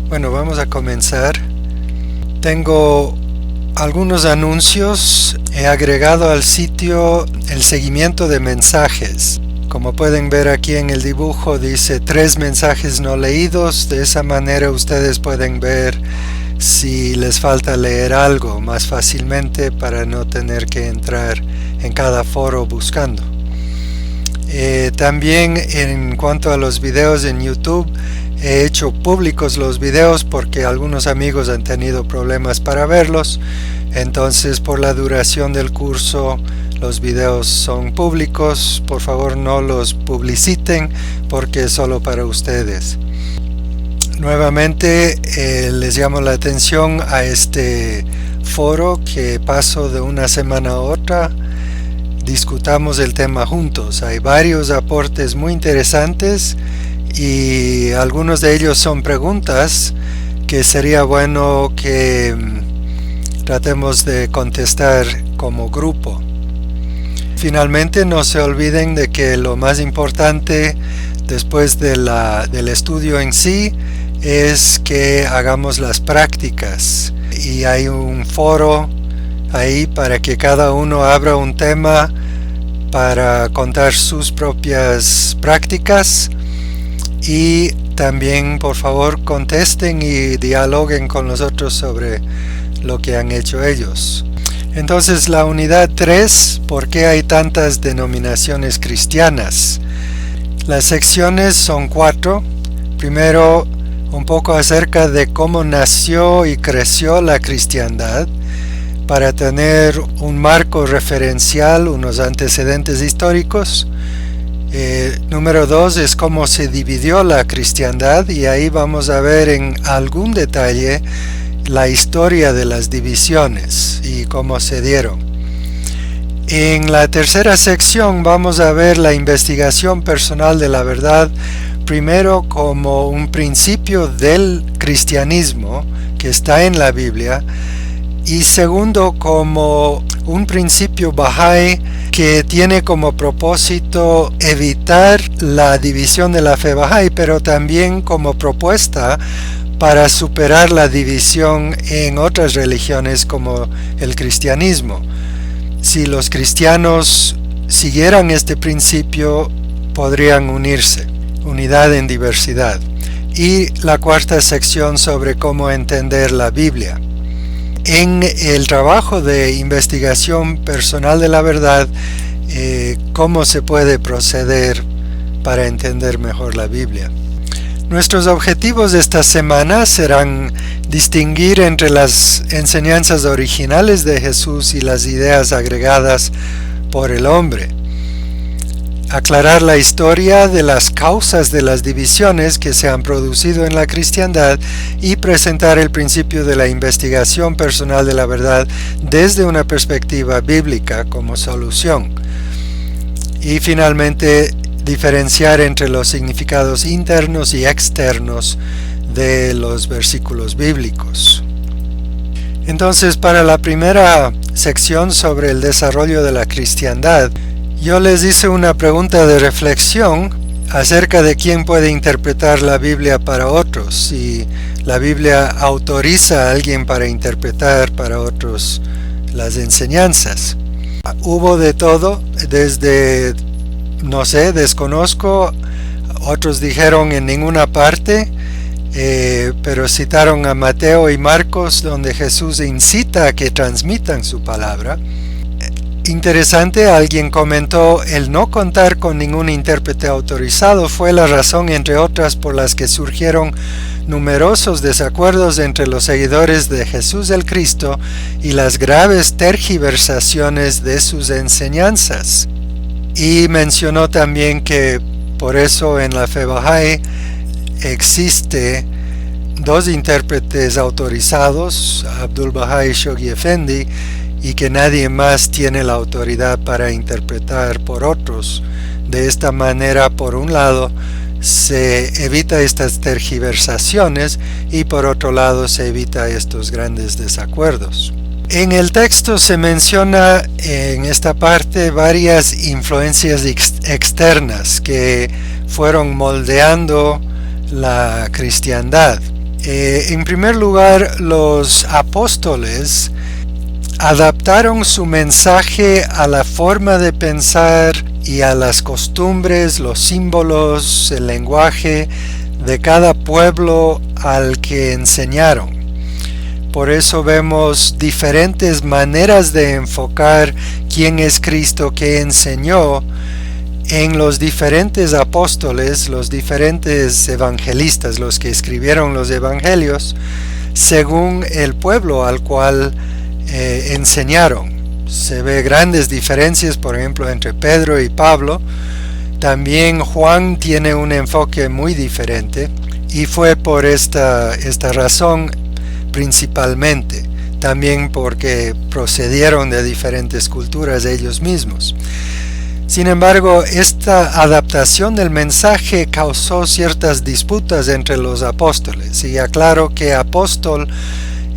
Bueno, vamos a comenzar. Tengo algunos anuncios. He agregado al sitio el seguimiento de mensajes. Como pueden ver aquí en el dibujo, dice 3 mensajes no leídos. De esa manera ustedes pueden ver si les falta leer algo más fácilmente para no tener que entrar en cada foro buscando. También en cuanto a los videos en YouTube, he hecho públicos los videos porque algunos amigos han tenido problemas para verlos. Entonces, por la duración del curso, los videos son públicos. Por favor, no los publiciten porque es solo para ustedes. Nuevamente, les llamo la atención a este foro que paso de una semana a otra. Discutamos el tema juntos. Hay varios aportes muy interesantes y algunos de ellos son preguntas que sería bueno que tratemos de contestar como grupo. Finalmente, no se olviden de que lo más importante después del estudio en sí es que hagamos las prácticas, y hay un foro ahí para que cada uno abra un tema para contar sus propias prácticas, y también por favor contesten y dialoguen con los otros sobre lo que han hecho ellos. Entonces, la unidad 3, ¿por qué hay tantas denominaciones cristianas? Las secciones son 4. Primero, un poco acerca de cómo nació y creció la cristiandad, para tener un marco referencial, unos antecedentes históricos. Número 2 es cómo se dividió la cristiandad, y ahí vamos a ver en algún detalle la historia de las divisiones y cómo se dieron. En la tercera sección vamos a ver la investigación personal de la verdad, primero como un principio del cristianismo que está en la Biblia, y segundo como un principio Bahá'í que tiene como propósito evitar la división de la fe Bahá'í, pero también como propuesta para superar la división en otras religiones como el cristianismo. Si los cristianos siguieran este principio, podrían unirse. Unidad en diversidad. Y la cuarta sección sobre cómo entender la Biblia. En el trabajo de investigación personal de la verdad, cómo se puede proceder para entender mejor la Biblia. Nuestros objetivos de esta semana serán distinguir entre las enseñanzas originales de Jesús y las ideas agregadas por el hombre, aclarar la historia de las causas de las divisiones que se han producido en la cristiandad y presentar el principio de la investigación personal de la verdad desde una perspectiva bíblica como solución. Y finalmente, diferenciar entre los significados internos y externos de los versículos bíblicos. Entonces, para la primera sección sobre el desarrollo de la cristiandad, yo les hice una pregunta de reflexión acerca de quién puede interpretar la Biblia para otros, si la Biblia autoriza a alguien para interpretar para otros las enseñanzas. Hubo de todo, desde, no sé, desconozco, otros dijeron en ninguna parte, pero citaron a Mateo y Marcos, donde Jesús incita a que transmitan su palabra. Interesante, alguien comentó, el no contar con ningún intérprete autorizado fue la razón, entre otras, por las que surgieron numerosos desacuerdos entre los seguidores de Jesús el Cristo y las graves tergiversaciones de sus enseñanzas. Y mencionó también que por eso en la fe Bahá'í existe 2 intérpretes autorizados, Abdul Baha y Shoghi Effendi, y que nadie más tiene la autoridad para interpretar por otros. De esta manera, por un lado, se evita estas tergiversaciones y por otro lado se evita estos grandes desacuerdos. En el texto se menciona en esta parte varias influencias externas que fueron moldeando la cristiandad. En primer lugar, los apóstoles adaptaron su mensaje a la forma de pensar y a las costumbres, los símbolos, el lenguaje de cada pueblo al que enseñaron. Por eso vemos diferentes maneras de enfocar quién es Cristo que enseñó en los diferentes apóstoles, los diferentes evangelistas, los que escribieron los evangelios, según el pueblo al cual enseñaron. Se ve grandes diferencias, por ejemplo, entre Pedro y Pablo. También Juan tiene un enfoque muy diferente, y fue por esta razón principalmente, también porque procedieron de diferentes culturas ellos mismos. Sin embargo, esta adaptación del mensaje causó ciertas disputas entre los apóstoles, y aclaro que apóstol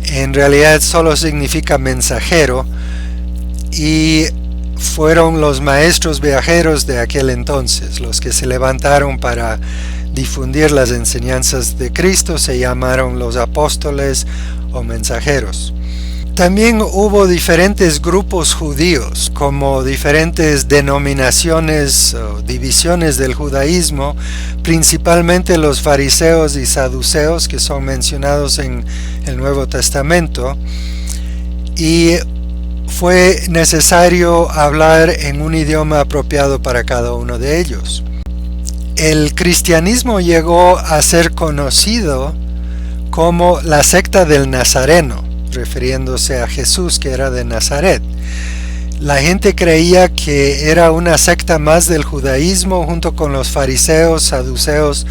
en realidad solo significa mensajero, y fueron los maestros viajeros de aquel entonces los que se levantaron para difundir las enseñanzas de Cristo. Se llamaron los apóstoles o mensajeros. También hubo diferentes grupos judíos, como diferentes denominaciones o divisiones del judaísmo, principalmente los fariseos y saduceos, que son mencionados en el Nuevo Testamento, y fue necesario hablar en un idioma apropiado para cada uno de ellos. El cristianismo llegó a ser conocido como la secta del Nazareno, refiriéndose a Jesús, que era de Nazaret. La gente creía que era una secta más del judaísmo, junto con los fariseos, saduceos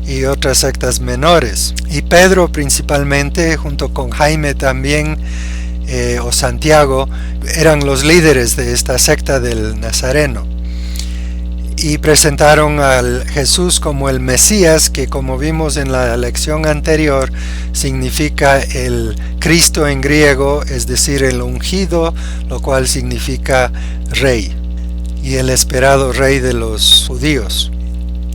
y otras sectas menores. Y Pedro principalmente, junto con Jaime también, o Santiago, eran los líderes de esta secta del Nazareno. Y presentaron al Jesús como el Mesías, que, como vimos en la lección anterior, significa el Cristo en griego, es decir, el ungido, lo cual significa rey, y el esperado rey de los judíos.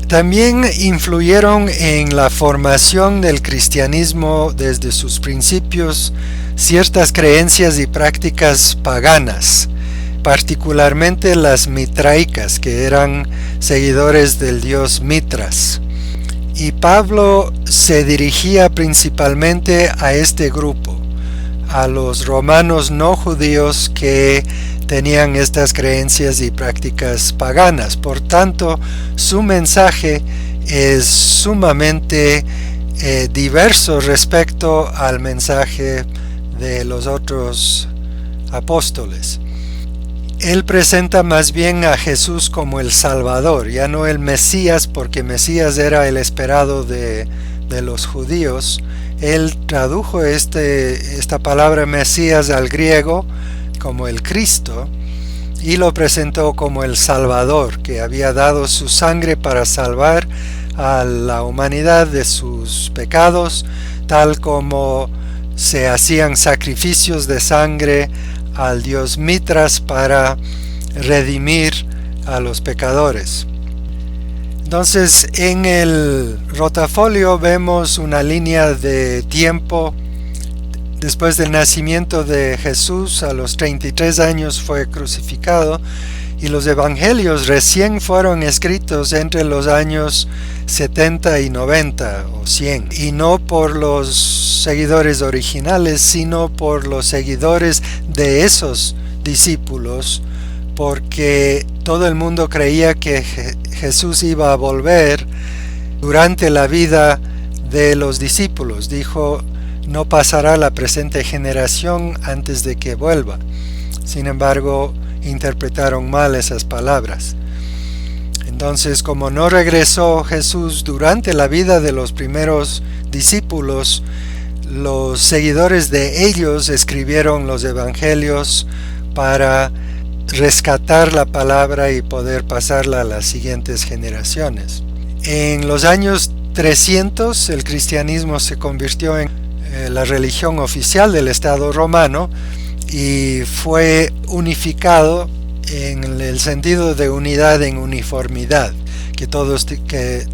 También influyeron en la formación del cristianismo desde sus principios ciertas creencias y prácticas paganas, particularmente las mitraicas, que eran seguidores del dios Mitras. Y Pablo se dirigía principalmente a este grupo, a los romanos no judíos que tenían estas creencias y prácticas paganas. Por tanto, su mensaje es sumamente diverso respecto al mensaje de los otros apóstoles. Él presenta más bien a Jesús como el Salvador, ya no el Mesías, porque Mesías era el esperado de los judíos. Él tradujo esta palabra Mesías al griego como el Cristo, y lo presentó como el Salvador, que había dado su sangre para salvar a la humanidad de sus pecados, tal como se hacían sacrificios de sangre al dios Mitras para redimir a los pecadores. Entonces, en el rotafolio vemos una línea de tiempo. Después del nacimiento de Jesús, a los 33 años fue crucificado, y los evangelios recién fueron escritos entre los años 70 y 90 o 100, y no por los seguidores originales, sino por los seguidores de esos discípulos, porque todo el mundo creía que Jesús iba a volver durante la vida de los discípulos. Dijo: no pasará la presente generación antes de que vuelva. Sin embargo, interpretaron mal esas palabras. Entonces, como no regresó Jesús durante la vida de los primeros discípulos, los seguidores de ellos escribieron los evangelios para rescatar la palabra y poder pasarla a las siguientes generaciones. En los años 300 el cristianismo se convirtió en la religión oficial del Estado romano y fue unificado en el sentido de unidad en uniformidad, que todos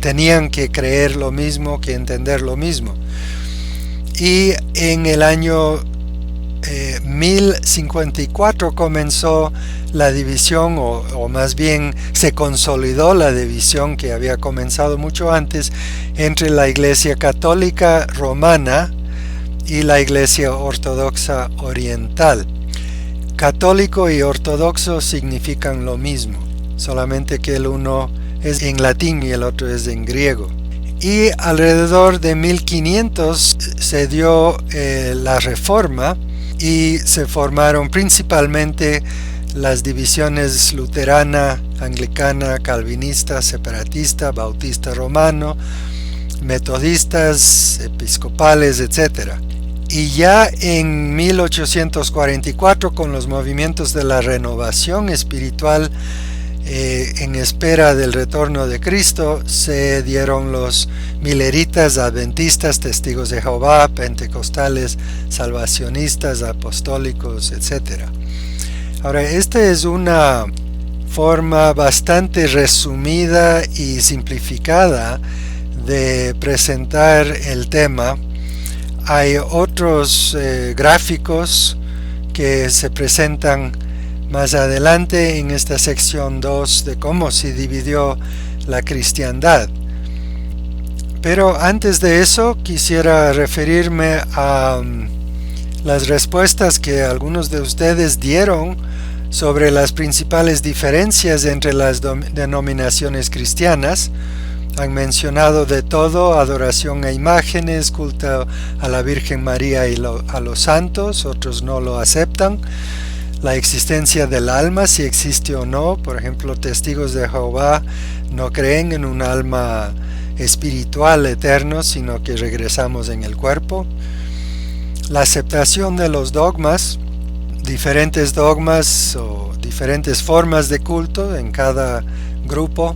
tenían que creer lo mismo, que entender lo mismo. y en el año 1054 comenzó la división, o más bien se consolidó la división que había comenzado mucho antes entre la Iglesia Católica Romana y la Iglesia Ortodoxa Oriental. Católico y ortodoxo significan lo mismo, solamente que el uno es en latín y el otro es en griego. Y alrededor de 1500 se dio la Reforma y se formaron principalmente las divisiones luterana, anglicana, calvinista, separatista, bautista romano, metodistas, episcopales, etc. Y ya en 1844, con los movimientos de la renovación espiritual, en espera del retorno de Cristo, se dieron los mileritas, adventistas, testigos de Jehová, pentecostales, salvacionistas, apostólicos, etc. Ahora, esta es una forma bastante resumida y simplificada de presentar el tema. Hay otros gráficos que se presentan más adelante en esta sección 2 de cómo se dividió la cristiandad. Pero antes de eso quisiera referirme a las respuestas que algunos de ustedes dieron sobre las principales diferencias entre las denominaciones cristianas. Han mencionado de todo: adoración a imágenes, culto a la Virgen María y a los santos. Otros no lo aceptan. La existencia del alma, si existe o no. Por ejemplo, testigos de Jehová no creen en un alma espiritual eterno, sino que regresamos en el cuerpo. La aceptación de los dogmas, diferentes dogmas o diferentes formas de culto en cada grupo.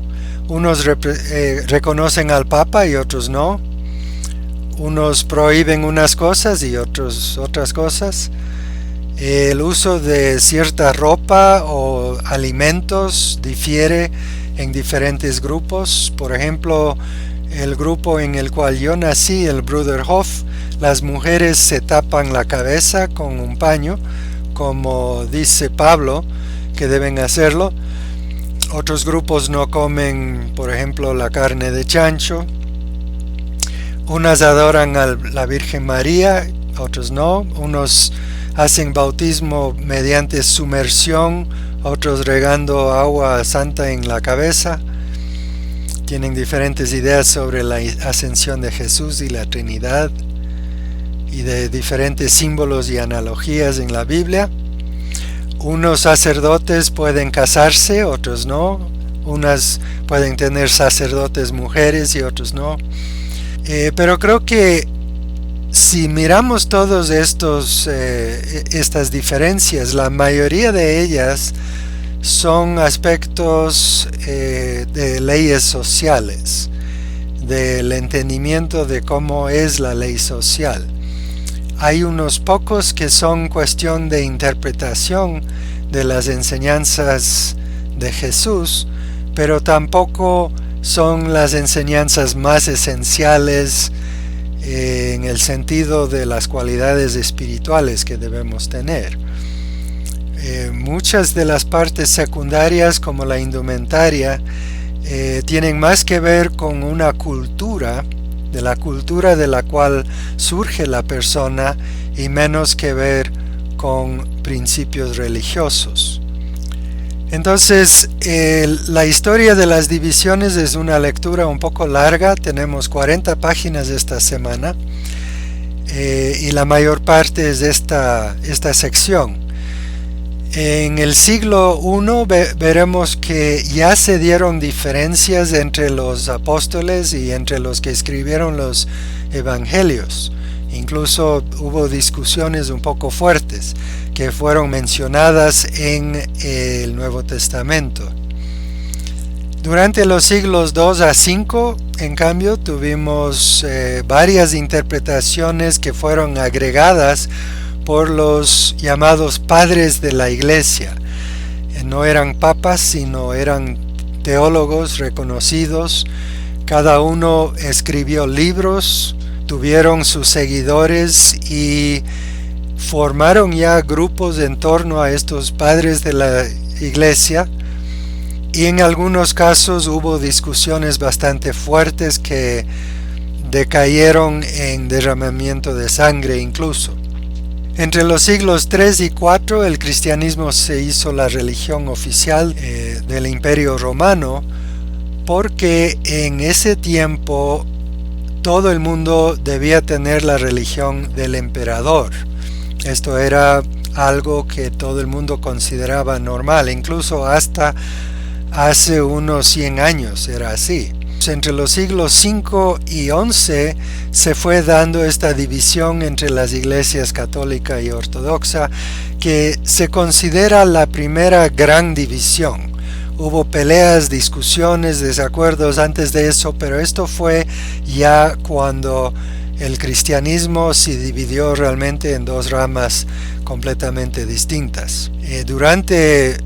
Unos reconocen al Papa y otros no. Unos prohíben unas cosas y otros otras cosas. El uso de cierta ropa o alimentos difiere en diferentes grupos. Por ejemplo, el grupo en el cual yo nací, el Bruderhof, las mujeres se tapan la cabeza con un paño, como dice Pablo que deben hacerlo. Otros grupos no comen, por ejemplo, la carne de chancho. Unas adoran a la Virgen María, otros no. Unos hacen bautismo mediante sumersión, otros regando agua santa en la cabeza. Tienen diferentes ideas sobre la ascensión de Jesús y la Trinidad, y de diferentes símbolos y analogías en la Biblia. Unos sacerdotes pueden casarse, otros no. Unas pueden tener sacerdotes mujeres y otros no. Pero creo que si miramos todos estas diferencias, la mayoría de ellas son aspectos de leyes sociales, del entendimiento de cómo es la ley social. Hay unos pocos que son cuestión de interpretación de las enseñanzas de Jesús, pero tampoco son las enseñanzas más esenciales en el sentido de las cualidades espirituales que debemos tener. Muchas de las partes secundarias, como la indumentaria, tienen más que ver con una cultura, de la cultura de la cual surge la persona, y menos que ver con principios religiosos. Entonces, la historia de las divisiones es una lectura un poco larga. Tenemos 40 páginas esta semana, y la mayor parte es esta sección. En el siglo I veremos que ya se dieron diferencias entre los apóstoles y entre los que escribieron los evangelios. Incluso hubo discusiones un poco fuertes que fueron mencionadas en el Nuevo Testamento. Durante los siglos II a V, en cambio, tuvimos varias interpretaciones que fueron agregadas por los llamados padres de la iglesia. No eran papas, sino eran teólogos reconocidos. Cada uno escribió libros tuvieron sus seguidores y formaron ya grupos en torno a estos padres de la iglesia, y en algunos casos hubo discusiones bastante fuertes que decayeron en derramamiento de sangre incluso. Entre los siglos 3 y 4 el cristianismo se hizo la religión oficial del Imperio Romano, porque en ese tiempo todo el mundo debía tener la religión del emperador. Esto era algo que todo el mundo consideraba normal, incluso hasta hace unos 100 años era así. Entre los siglos 5 y 11 se fue dando esta división entre las iglesias católica y ortodoxa, que se considera la primera gran división. Hubo peleas, discusiones, desacuerdos antes de eso, pero esto fue ya cuando el cristianismo se dividió realmente en dos ramas completamente distintas. Durante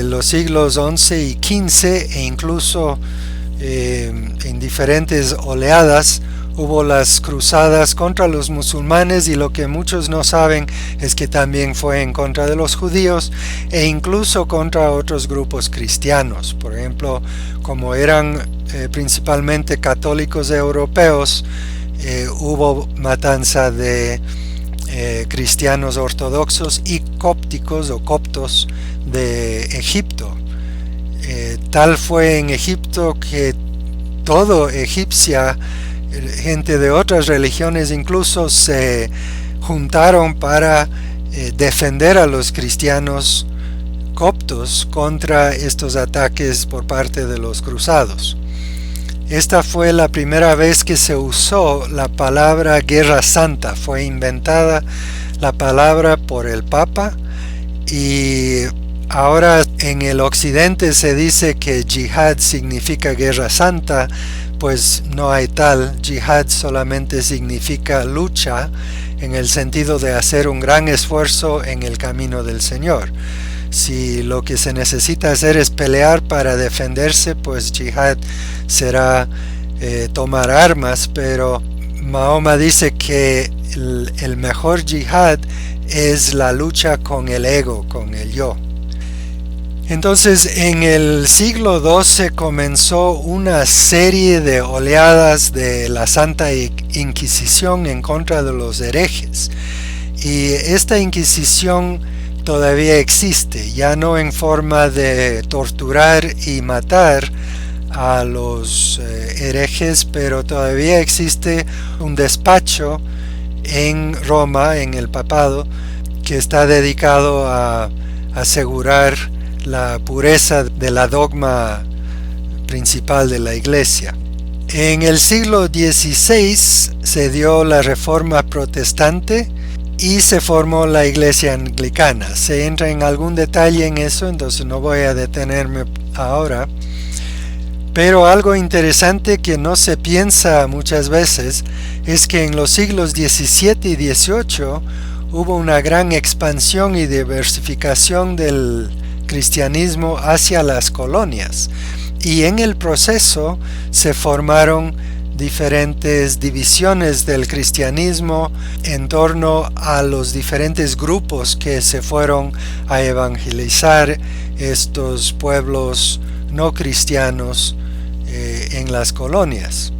los siglos 11 y 15 e incluso en diferentes oleadas hubo las cruzadas contra los musulmanes, y lo que muchos no saben es que también fue en contra de los judíos e incluso contra otros grupos cristianos. Por ejemplo, como eran principalmente católicos europeos, hubo matanza de cristianos ortodoxos y cópticos o coptos de Egipto. Tal fue en Egipto que todo egipcia, gente de otras religiones incluso, se juntaron para defender a los cristianos coptos contra estos ataques por parte de los cruzados. Esta fue la primera vez que se usó la palabra Guerra Santa. Fue inventada la palabra por el Papa, y ahora en el occidente se dice que yihad significa guerra santa. Pues no hay tal. Yihad solamente significa lucha, en el sentido de hacer un gran esfuerzo en el camino del Señor. Si lo que se necesita hacer es pelear para defenderse, pues yihad será tomar armas, pero Mahoma dice que el mejor yihad es la lucha con el ego, con el yo. Entonces, en el siglo XII comenzó una serie de oleadas de la Santa Inquisición en contra de los herejes. Y esta Inquisición todavía existe, ya no en forma de torturar y matar a los herejes, pero todavía existe un despacho en Roma, en el papado, que está dedicado a asegurar la pureza de la dogma principal de la iglesia. En el siglo XVI se dio la Reforma Protestante y se formó la iglesia anglicana. Se entra en algún detalle en eso, entonces no voy a detenerme ahora. Pero algo interesante que no se piensa muchas veces es que en los siglos XVII y XVIII hubo una gran expansión y diversificación del cristianismo hacia las colonias, y en el proceso se formaron diferentes divisiones del cristianismo en torno a los diferentes grupos que se fueron a evangelizar estos pueblos no cristianos en las colonias.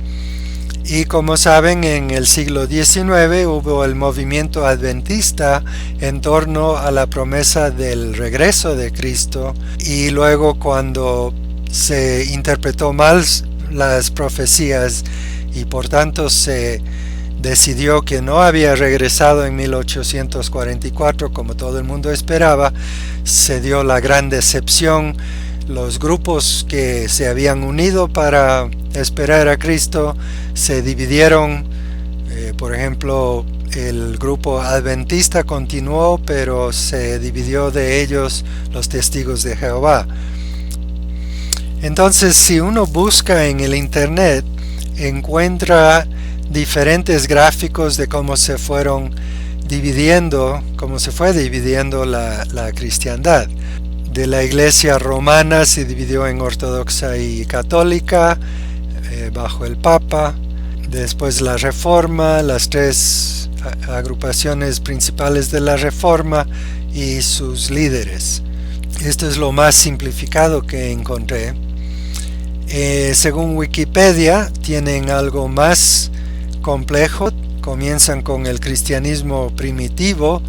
Y como saben, en el siglo XIX hubo el movimiento adventista en torno a la promesa del regreso de Cristo, y luego cuando se interpretó mal las profecías y por tanto se decidió que no había regresado en 1844 como todo el mundo esperaba, se dio la gran decepción. Los grupos que se habían unido para esperar a Cristo se dividieron. Por ejemplo, el grupo adventista continuó, pero se dividió de ellos los testigos de Jehová. Entonces, si uno busca en el internet, encuentra diferentes gráficos de cómo se fueron dividiendo, cómo se fue dividiendo la cristiandad. De la iglesia romana se dividió en ortodoxa y católica bajo el Papa. Después la Reforma, las tres agrupaciones principales de la Reforma y sus líderes. Esto es lo más simplificado que encontré. Según Wikipedia, tienen algo más complejo. Comienzan con el cristianismo primitivo,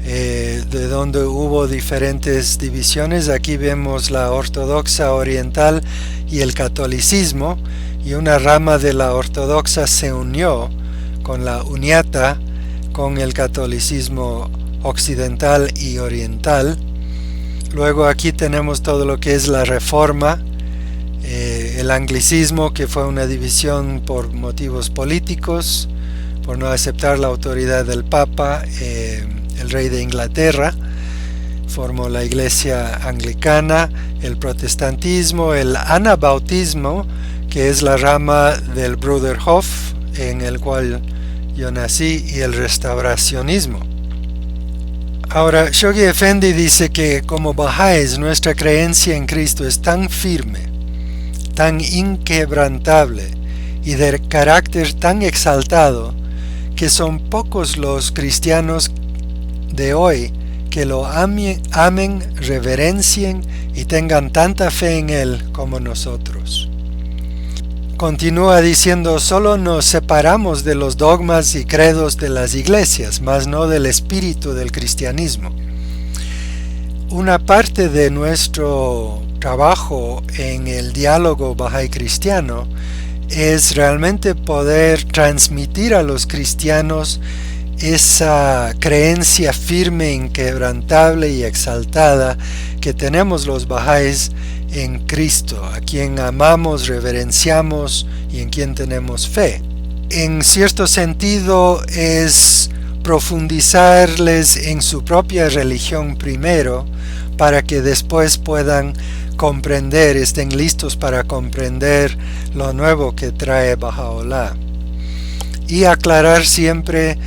de donde hubo diferentes divisiones. Aquí vemos la ortodoxa oriental y el catolicismo, y una rama de la ortodoxa se unió con la uniata con el catolicismo occidental y oriental. Luego aquí tenemos todo lo que es la Reforma, el anglicismo, que fue una división por motivos políticos, por no aceptar la autoridad del Papa. El rey de Inglaterra formó la iglesia anglicana, el protestantismo, el anabautismo, que es la rama del Bruderhof, en el cual yo nací, y el restauracionismo. Ahora, Shoghi Effendi dice que como Bahá'ís nuestra creencia en Cristo es tan firme, tan inquebrantable y de carácter tan exaltado, que son pocos los cristianos de hoy que lo amen, reverencien y tengan tanta fe en Él como nosotros. Continúa diciendo: solo nos separamos de los dogmas y credos de las iglesias, mas no del espíritu del cristianismo. Una parte de nuestro trabajo en el diálogo Bahá'í cristiano es realmente poder transmitir a los cristianos esa creencia firme, inquebrantable y exaltada que tenemos los Bahá'ís en Cristo, a quien amamos, reverenciamos y en quien tenemos fe. En cierto sentido es profundizarles en su propia religión primero, para que después puedan comprender, estén listos para comprender lo nuevo que trae Baha'u'lláh. Y aclarar siempre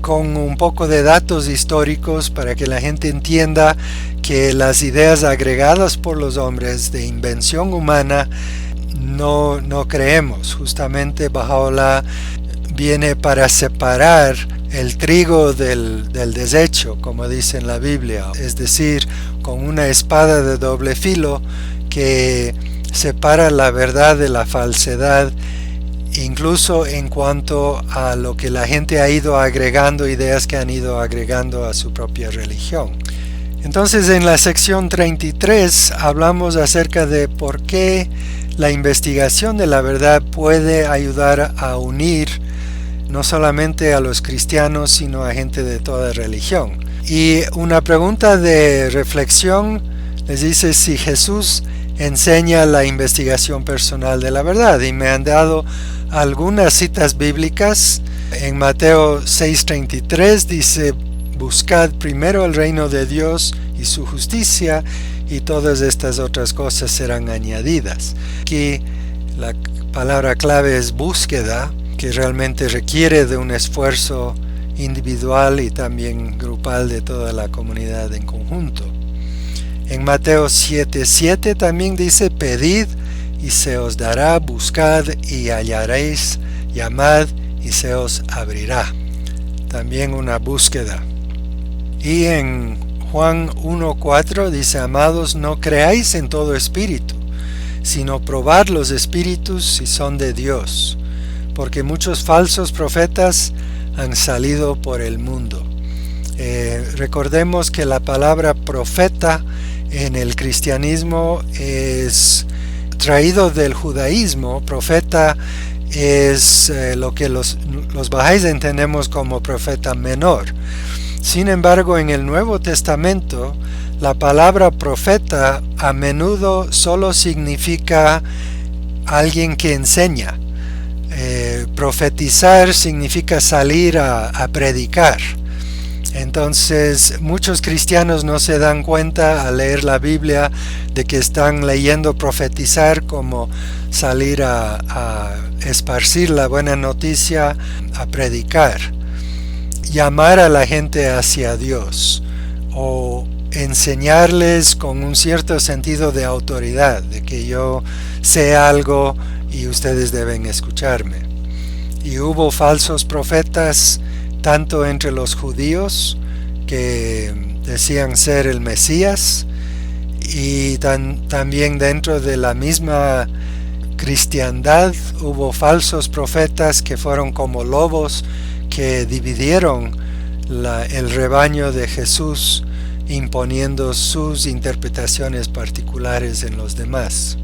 con un poco de datos históricos para que la gente entienda que las ideas agregadas por los hombres de invención humana no creemos. Justamente Baha'u'lláh viene para separar el trigo del desecho, como dice en la Biblia, es decir, con una espada de doble filo que separa la verdad de la falsedad, incluso en cuanto a lo que la gente ha ido agregando, ideas que han ido agregando a su propia religión. Entonces, en la sección 33 hablamos acerca de por qué la investigación de la verdad puede ayudar a unir no solamente a los cristianos, sino a gente de toda religión. Y una pregunta de reflexión les dice si Jesús enseña la investigación personal de la verdad, y me han dado algunas citas bíblicas. En Mateo 6:33 dice: buscad primero el reino de Dios y su justicia, y todas estas otras cosas serán añadidas. Aquí la palabra clave es búsqueda, que realmente requiere de un esfuerzo individual y también grupal de toda la comunidad en conjunto. En Mateo 7:7 también dice: pedid y se os dará, buscad y hallaréis, llamad y se os abrirá. También una búsqueda. Y en Juan 1:4 dice: amados, no creáis en todo espíritu, sino probad los espíritus si son de Dios, porque muchos falsos profetas han salido por el mundo. Recordemos que la palabra profeta en el cristianismo es traído del judaísmo. Profeta es lo que los Bahá'ís entendemos como profeta menor. Sin embargo, en el Nuevo Testamento, la palabra profeta a menudo solo significa alguien que enseña. Profetizar significa salir a predicar. Entonces, muchos cristianos no se dan cuenta al leer la Biblia de que están leyendo profetizar como salir a esparcir la buena noticia, a predicar, llamar a la gente hacia Dios, o enseñarles con un cierto sentido de autoridad, de que yo sé algo y ustedes deben escucharme. y hubo falsos profetas tanto entre los judíos que decían ser el Mesías y también dentro de la misma cristiandad hubo falsos profetas que fueron como lobos que dividieron el rebaño de Jesús, imponiendo sus interpretaciones particulares en los demás.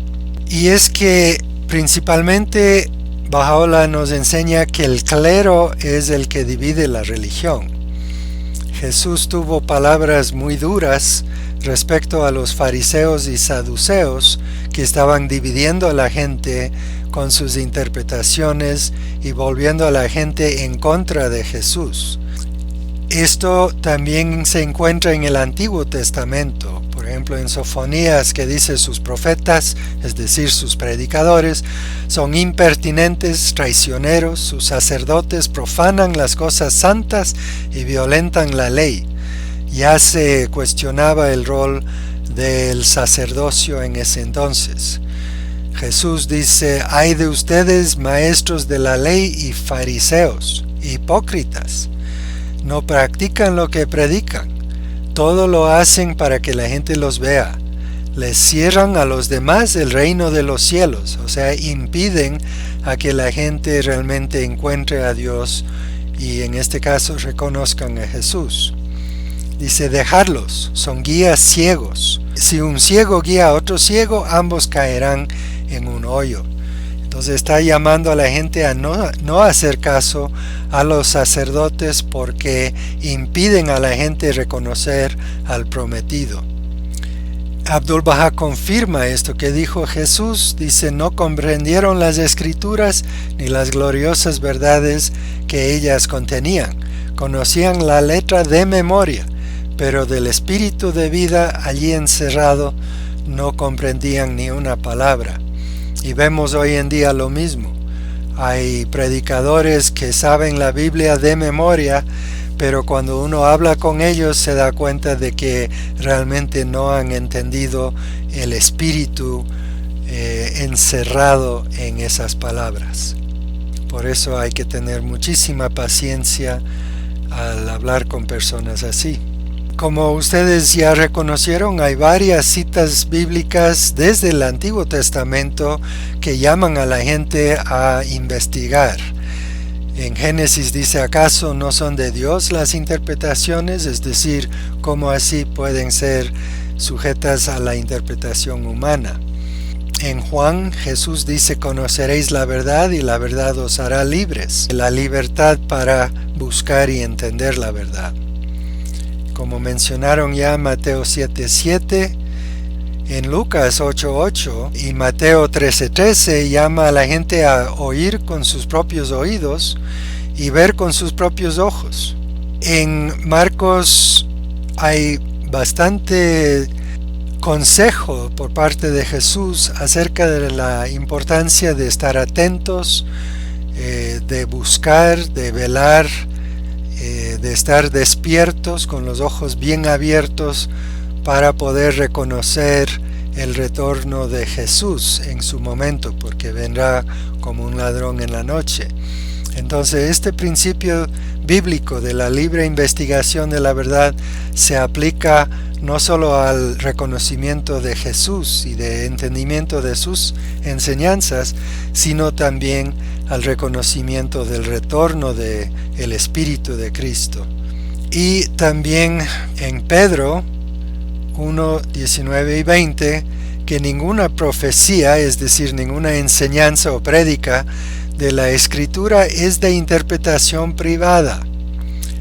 Y es que principalmente Baha'u'lláh nos enseña que el clero es el que divide la religión. Jesús tuvo palabras muy duras respecto a los fariseos y saduceos que estaban dividiendo a la gente con sus interpretaciones y volviendo a la gente en contra de Jesús. Esto también se encuentra en el Antiguo Testamento, por ejemplo en Sofonías, que dice sus profetas, es decir sus predicadores, son impertinentes, traicioneros, sus sacerdotes profanan las cosas santas y violentan la ley. Ya se cuestionaba el rol del sacerdocio en ese entonces. Jesús dice, ay de ustedes maestros de la ley y fariseos, hipócritas. No practican lo que predican, todo lo hacen para que la gente los vea. Les cierran a los demás el reino de los cielos, o sea, impiden a que la gente realmente encuentre a Dios y en este caso reconozcan a Jesús. Dice, dejarlos, son guías ciegos. Si un ciego guía a otro ciego, ambos caerán en un hoyo. Entonces está llamando a la gente a no hacer caso a los sacerdotes porque impiden a la gente reconocer al prometido. Abdul-Bahá confirma esto que dijo Jesús, dice, no comprendieron las escrituras ni las gloriosas verdades que ellas contenían. Conocían la letra de memoria, pero del espíritu de vida allí encerrado no comprendían ni una palabra. Y vemos hoy en día lo mismo. Hay predicadores que saben la Biblia de memoria, pero cuando uno habla con ellos se da cuenta de que realmente no han entendido el espíritu encerrado en esas palabras. Por eso hay que tener muchísima paciencia al hablar con personas así. Como ustedes ya reconocieron, hay varias citas bíblicas desde el Antiguo Testamento que llaman a la gente a investigar. En Génesis dice, ¿acaso no son de Dios las interpretaciones? Es decir, ¿cómo así pueden ser sujetas a la interpretación humana? En Juan, Jesús dice, conoceréis la verdad y la verdad os hará libres. La libertad para buscar y entender la verdad. Como mencionaron ya Mateo 7:7, en Lucas 8:8 y Mateo 13:13 llama a la gente a oír con sus propios oídos y ver con sus propios ojos. En Marcos hay bastante consejo por parte de Jesús acerca de la importancia de estar atentos, de buscar, de velar, de estar despiertos con los ojos bien abiertos para poder reconocer el retorno de Jesús en su momento, porque vendrá como un ladrón en la noche. Entonces este principio bíblico de la libre investigación de la verdad se aplica no solo al reconocimiento de Jesús y de entendimiento de sus enseñanzas, sino también al reconocimiento del retorno del Espíritu de Cristo. Y también en Pedro 1, 19 y 20, que ninguna profecía, es decir, ninguna enseñanza o prédica de la Escritura es de interpretación privada,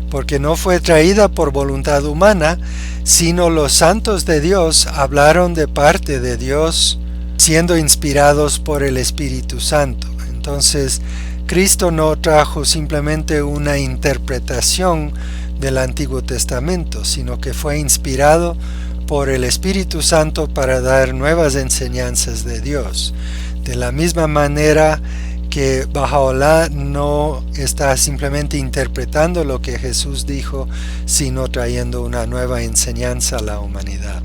porque no fue traída por voluntad humana, sino los santos de Dios hablaron de parte de Dios, siendo inspirados por el Espíritu Santo. Entonces, Cristo no trajo simplemente una interpretación del Antiguo Testamento, sino que fue inspirado por el Espíritu Santo para dar nuevas enseñanzas de Dios. De la misma manera que Baha'u'lláh no está simplemente interpretando lo que Jesús dijo, sino trayendo una nueva enseñanza a la humanidad.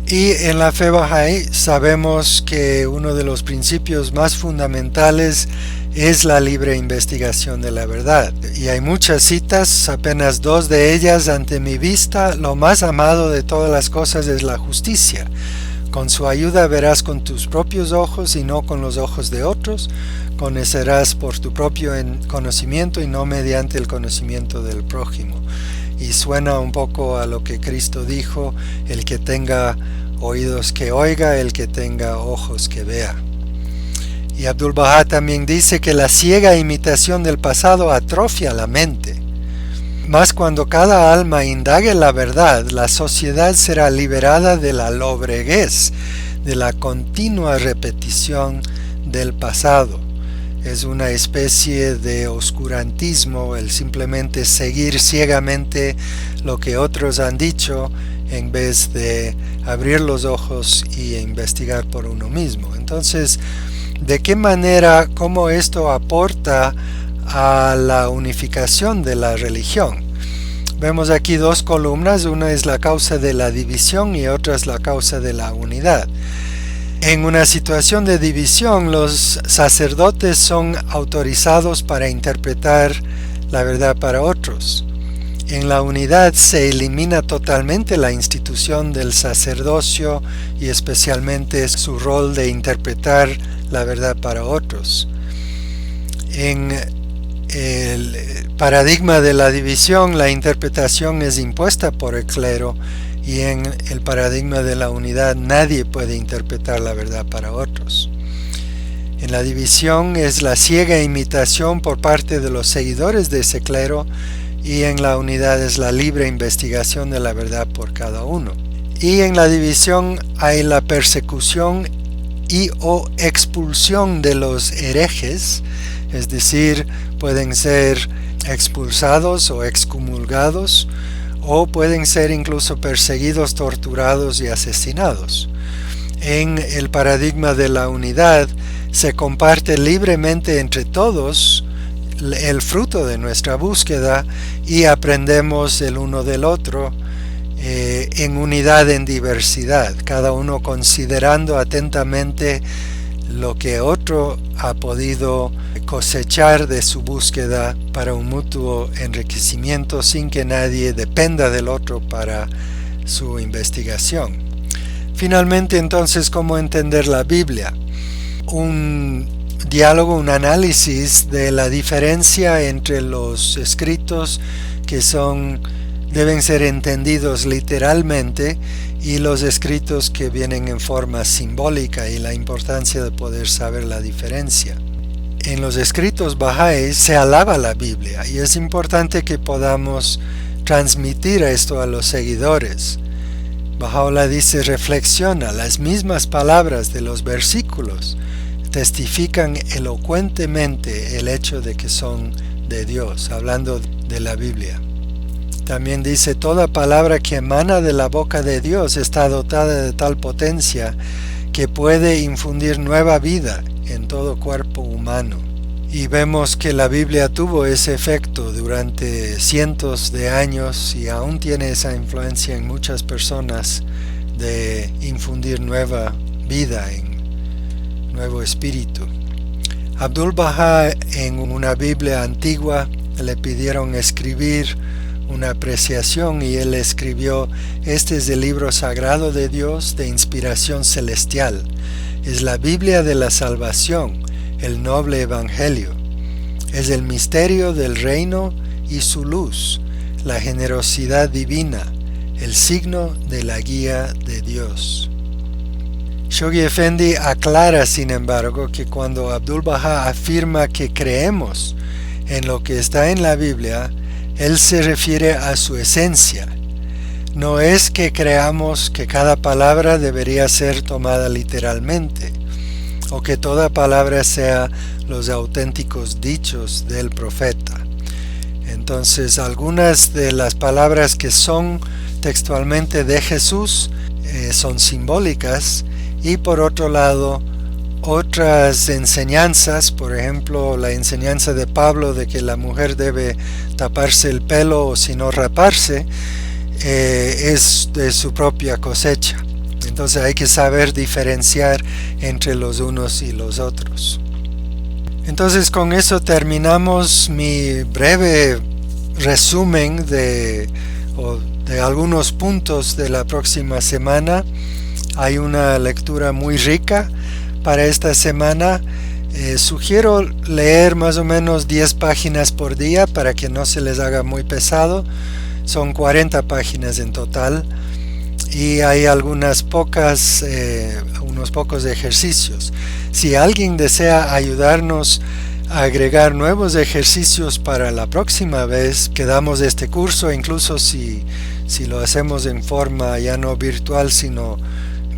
Y en la fe Bahá'í sabemos que uno de los principios más fundamentales es la libre investigación de la verdad. Y hay muchas citas, apenas dos de ellas ante mi vista. Lo más amado de todas las cosas es la justicia. Con su ayuda verás con tus propios ojos y no con los ojos de otros. Conocerás por tu propio conocimiento y no mediante el conocimiento del prójimo. Y suena un poco a lo que Cristo dijo: el que tenga oídos que oiga, el que tenga ojos que vea. Y Abdu'l-Bahá también dice que la ciega imitación del pasado atrofia la mente. Mas cuando cada alma indague la verdad, la sociedad será liberada de la lobreguez, de la continua repetición del pasado. Es una especie de oscurantismo el simplemente seguir ciegamente lo que otros han dicho en vez de abrir los ojos y investigar por uno mismo. Entonces, ¿de qué manera, cómo esto aporta a la unificación de la religión? Vemos aquí dos columnas, una es la causa de la división y otra es la causa de la unidad. En una situación de división, los sacerdotes son autorizados para interpretar la verdad para otros. En la unidad se elimina totalmente la institución del sacerdocio y especialmente su rol de interpretar la verdad para otros. En el paradigma de la división, la interpretación es impuesta por el clero. Y en el paradigma de la unidad nadie puede interpretar la verdad para otros. En la división es la ciega imitación por parte de los seguidores de ese clero, y en la unidad es la libre investigación de la verdad por cada uno. Y en la división hay la persecución y o expulsión de los herejes, es decir, pueden ser expulsados o excomulgados, o pueden ser incluso perseguidos, torturados y asesinados. En el paradigma de la unidad se comparte libremente entre todos el fruto de nuestra búsqueda y aprendemos el uno del otro en unidad en diversidad, cada uno considerando atentamente lo que otro ha podido cosechar de su búsqueda para un mutuo enriquecimiento sin que nadie dependa del otro para su investigación. Finalmente, entonces, ¿cómo entender la Biblia? Un diálogo, un análisis de la diferencia entre los escritos que deben ser entendidos literalmente y los escritos que vienen en forma simbólica, y la importancia de poder saber la diferencia. En los escritos Bahá'ís se alaba la Biblia y es importante que podamos transmitir esto a los seguidores. Baha'u'lláh dice: reflexiona, las mismas palabras de los versículos testifican elocuentemente el hecho de que son de Dios, hablando de la Biblia. También dice: toda palabra que emana de la boca de Dios está dotada de tal potencia que puede infundir nueva vida en todo cuerpo humano. Y vemos que la Biblia tuvo ese efecto durante cientos de años y aún tiene esa influencia en muchas personas de infundir nueva vida, en nuevo espíritu. Abdu'l-Bahá, en una Biblia antigua, le pidieron escribir una apreciación y él escribió: este es el libro sagrado de Dios de inspiración celestial. Es la Biblia de la salvación, el noble evangelio. Es el misterio del reino y su luz, la generosidad divina, el signo de la guía de Dios. Shoghi Effendi aclara, sin embargo, que cuando Abdu'l-Bahá afirma que creemos en lo que está en la Biblia, él se refiere a su esencia. No es que creamos que cada palabra debería ser tomada literalmente, o que toda palabra sea los auténticos dichos del profeta. Entonces, algunas de las palabras que son textualmente de Jesús son simbólicas, y por otro lado, otras enseñanzas, por ejemplo, la enseñanza de Pablo de que la mujer debe taparse el pelo o si no raparse, es de su propia cosecha. Entonces hay que saber diferenciar entre los unos y los otros. Entonces con eso terminamos mi breve resumen de algunos puntos de la próxima semana. Hay una lectura muy rica para esta semana. Sugiero leer más o menos 10 páginas por día para que no se les haga muy pesado. Son 40 páginas en total y hay unos pocos ejercicios. Si alguien desea ayudarnos a agregar nuevos ejercicios para la próxima vez que damos este curso, incluso si lo hacemos en forma ya no virtual sino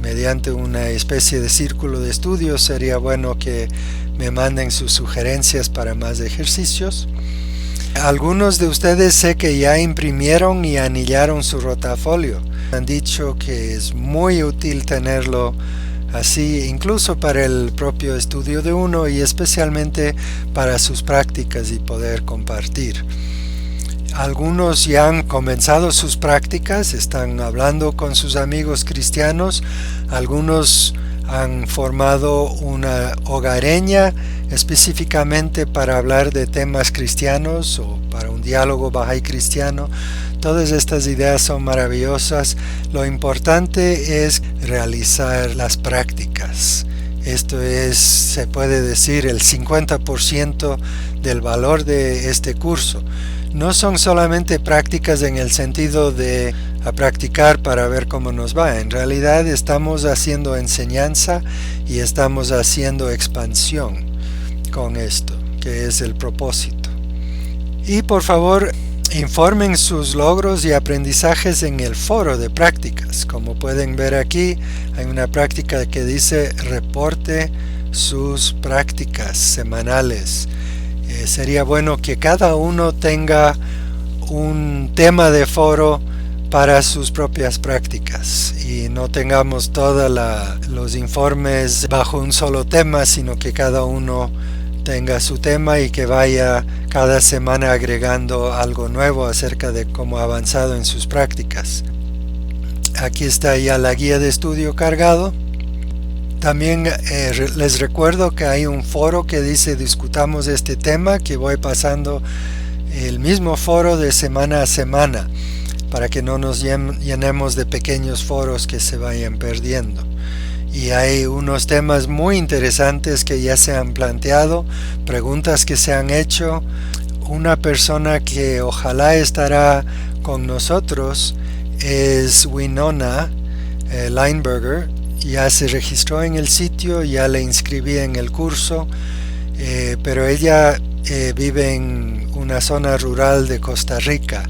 mediante una especie de círculo de estudios, sería bueno que me manden sus sugerencias para más ejercicios. Algunos de ustedes sé que ya imprimieron y anillaron su rotafolio. Han dicho que es muy útil tenerlo así, incluso para el propio estudio de uno y especialmente para sus prácticas y poder compartir. Algunos ya han comenzado sus prácticas, están hablando con sus amigos cristianos. Algunos han formado una hogareña específicamente para hablar de temas cristianos o para un diálogo bahá'í cristiano. Todas estas ideas son maravillosas. Lo importante es realizar las prácticas. Esto es, se puede decir, el 50% del valor de este curso. No son solamente prácticas en el sentido de a practicar para ver cómo nos va. En realidad estamos haciendo enseñanza y estamos haciendo expansión con esto, que es el propósito. Y por favor, informen sus logros y aprendizajes en el foro de prácticas. Como pueden ver aquí, hay una práctica que dice reporte sus prácticas semanales. Sería bueno que cada uno tenga un tema de foro para sus propias prácticas y no tengamos todos los informes bajo un solo tema, sino que cada uno tenga su tema y que vaya cada semana agregando algo nuevo acerca de cómo ha avanzado en sus prácticas. Aquí está ya la guía de estudio cargado. También les recuerdo que hay un foro que dice discutamos este tema, que voy pasando el mismo foro de semana a semana para que no nos llenemos de pequeños foros que se vayan perdiendo. Y hay unos temas muy interesantes que ya se han planteado, preguntas que se han hecho. Una persona que ojalá estará con nosotros es Winona Lineberger. Ya se registró en el sitio, ya le inscribí en el curso, pero ella vive en una zona rural de Costa Rica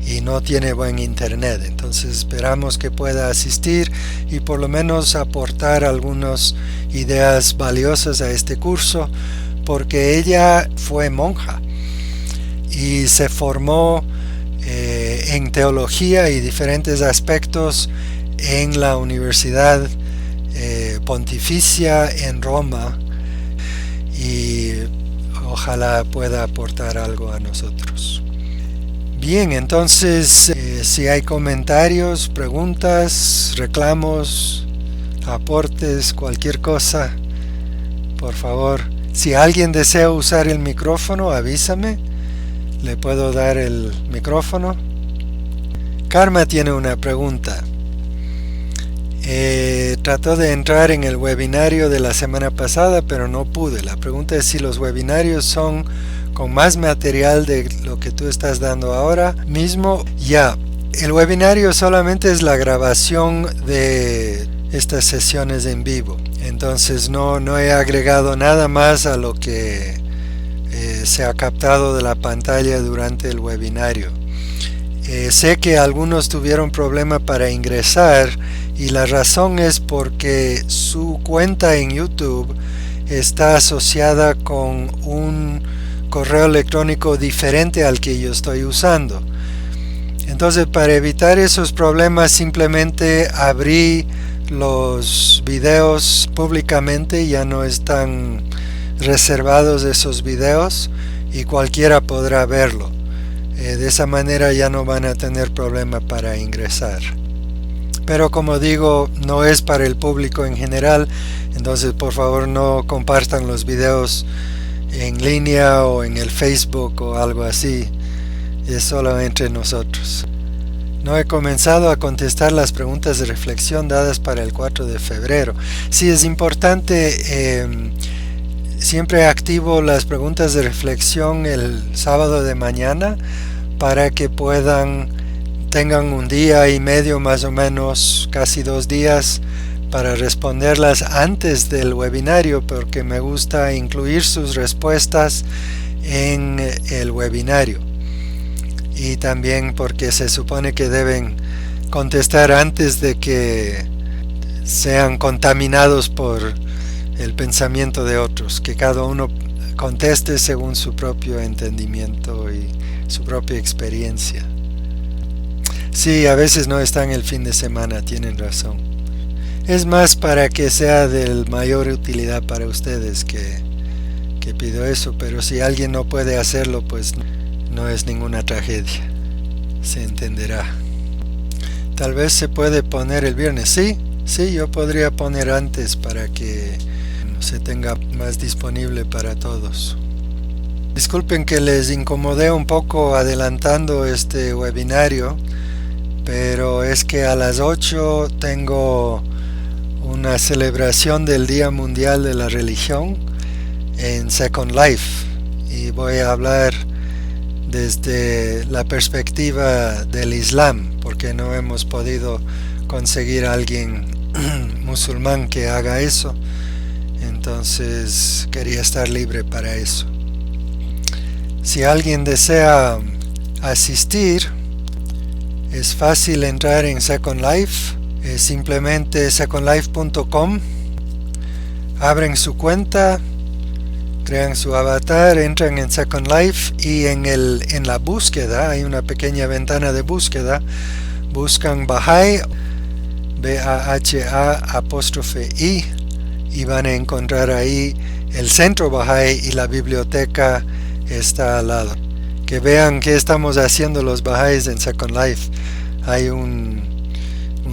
y no tiene buen internet. Entonces esperamos que pueda asistir y por lo menos aportar algunas ideas valiosas a este curso, porque ella fue monja y se formó en teología y diferentes aspectos en la Universidad Pontificia en Roma, y ojalá pueda aportar algo a nosotros. Bien, entonces si hay comentarios, preguntas, reclamos, aportes, cualquier cosa, por favor. Si alguien desea usar el micrófono, avísame, le puedo dar el micrófono. Karma tiene una pregunta. Trató de entrar en el webinario de la semana pasada, pero no pude. La pregunta es si los webinarios son con más material de lo que tú estás dando ahora mismo. Ya, el webinario solamente es la grabación de estas sesiones en vivo. Entonces no he agregado nada más a lo que se ha captado de la pantalla durante el webinario. Sé que algunos tuvieron problema para ingresar y la razón es porque su cuenta en YouTube está asociada con un correo electrónico diferente al que yo estoy usando. Entonces, para evitar esos problemas, simplemente abrí los videos públicamente, ya no están reservados esos videos y cualquiera podrá verlo. De esa manera ya no van a tener problema para ingresar. Pero como digo, no es para el público en general, entonces por favor no compartan los videos en línea o en el Facebook o algo así. Es solo entre nosotros. No he comenzado a contestar las preguntas de reflexión dadas para el 4 de febrero. Sí, es importante, siempre activo las preguntas de reflexión el sábado de mañana para que tengan un día y medio más o menos, casi 2 días, para responderlas antes del webinario, porque me gusta incluir sus respuestas en el webinario. Y también porque se supone que deben contestar antes de que sean contaminados por el pensamiento de otros, que cada uno conteste según su propio entendimiento y su propia experiencia. Sí, a veces no están el fin de semana, tienen razón. Es más para que sea de mayor utilidad para ustedes que pido eso, pero si alguien no puede hacerlo, pues no es ninguna tragedia, se entenderá. Tal vez se puede poner el viernes. Sí, yo podría poner antes para que se tenga más disponible para todos. Disculpen que les incomodé un poco adelantando este webinario, pero es que a las 8 tengo una celebración del Día Mundial de la Religión en Second Life y voy a hablar desde la perspectiva del Islam, porque no hemos podido conseguir a alguien musulmán que haga eso, entonces quería estar libre para eso. Si alguien desea asistir, es fácil entrar en Second Life, es simplemente secondlife.com, abren su cuenta, crean su avatar, entran en Second Life y en la búsqueda, hay una pequeña ventana de búsqueda, buscan Bahá'í, BAHA''I, y van a encontrar ahí el centro Bahá'í y la biblioteca está al lado. Que vean qué estamos haciendo los Bahá'ís en Second Life. Hay un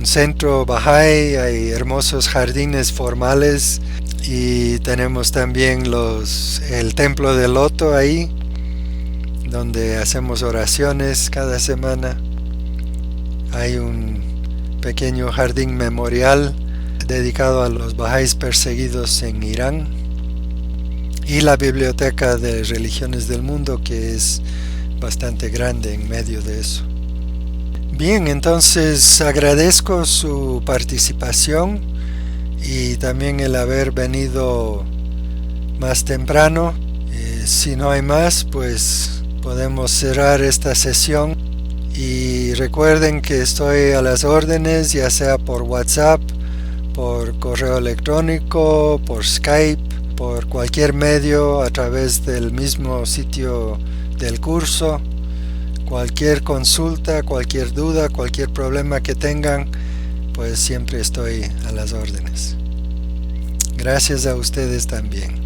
centro Bahá'í, hay hermosos jardines formales y tenemos también el templo del loto ahí, donde hacemos oraciones cada semana. Hay un pequeño jardín memorial dedicado a los Bahá'ís perseguidos en Irán. Y la biblioteca de religiones del mundo, que es bastante grande en medio de eso. Bien, entonces agradezco su participación y también el haber venido más temprano. Si no hay más, pues podemos cerrar esta sesión. Y recuerden que estoy a las órdenes, ya sea por WhatsApp, por correo electrónico, por Skype, por cualquier medio, a través del mismo sitio del curso. Cualquier consulta, cualquier duda, cualquier problema que tengan, pues siempre estoy a las órdenes. Gracias a ustedes también.